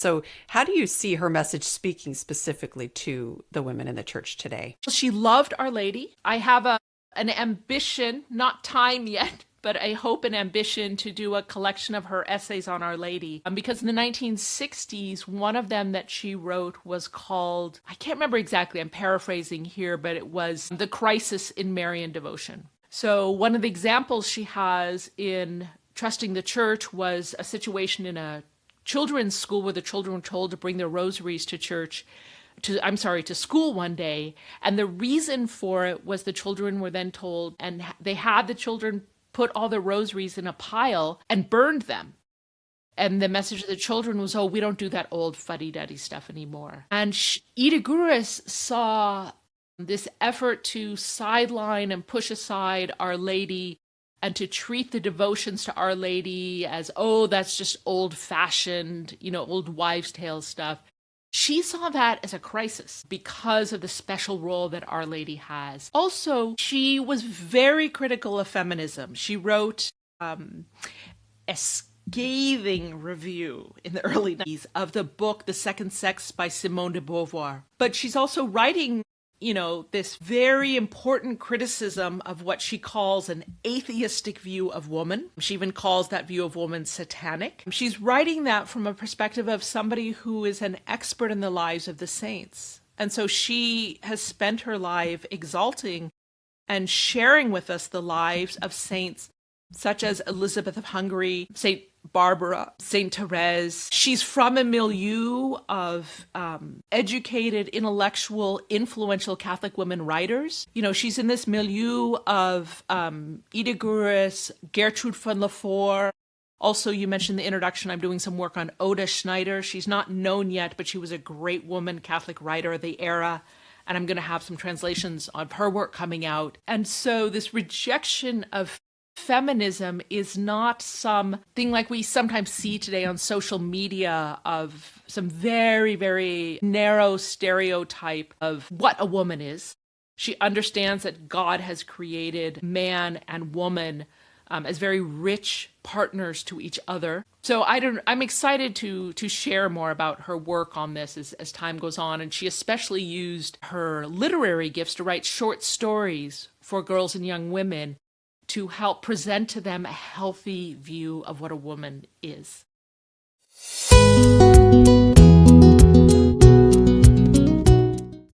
So, how do you see her message speaking specifically to the women in the church today? She loved Our Lady. I have an ambition, not time yet, but I hope and ambition to do a collection of her essays on Our Lady. Because in the 1960s, one of them that she wrote was called, I can't remember exactly, I'm paraphrasing here, but it was The Crisis in Marian Devotion. So one of the examples she has in Trusting the Church was a situation in a children's school where the children were told to bring their rosaries to church to school one day. And the reason for it was the children were then told, and they had the children put all their rosaries in a pile and burned them. And the message of the children was, oh, we don't do that old fuddy-duddy stuff anymore. And Ida Görres saw this effort to sideline and push aside Our Lady and to treat the devotions to Our Lady as, oh, that's just old-fashioned, old wives' tale stuff. She saw that as a crisis because of the special role that Our Lady has. Also, she was very critical of feminism. She wrote a scathing review in the early 90s of the book The Second Sex by Simone de Beauvoir. But she's also writing this very important criticism of what she calls an atheistic view of woman. She even calls that view of woman satanic. She's writing that from a perspective of somebody who is an expert in the lives of the saints. And so she has spent her life exalting and sharing with us the lives of saints such as Elizabeth of Hungary, Saint Barbara, Saint Therese. She's from a milieu of educated, intellectual, influential Catholic women writers. She's in this milieu of Ida Görres, Gertrude von Lefort. Also, you mentioned the introduction, I'm doing some work on Oda Schneider. She's not known yet, but she was a great woman, Catholic writer of the era. And I'm going to have some translations of her work coming out. And so this rejection of feminism is not something like we sometimes see today on social media of some very, very narrow stereotype of what a woman is. She understands that God has created man and woman as very rich partners to each other. So I'm excited to share more about her work on this as time goes on. And she especially used her literary gifts to write short stories for girls and young women to help present to them a healthy view of what a woman is.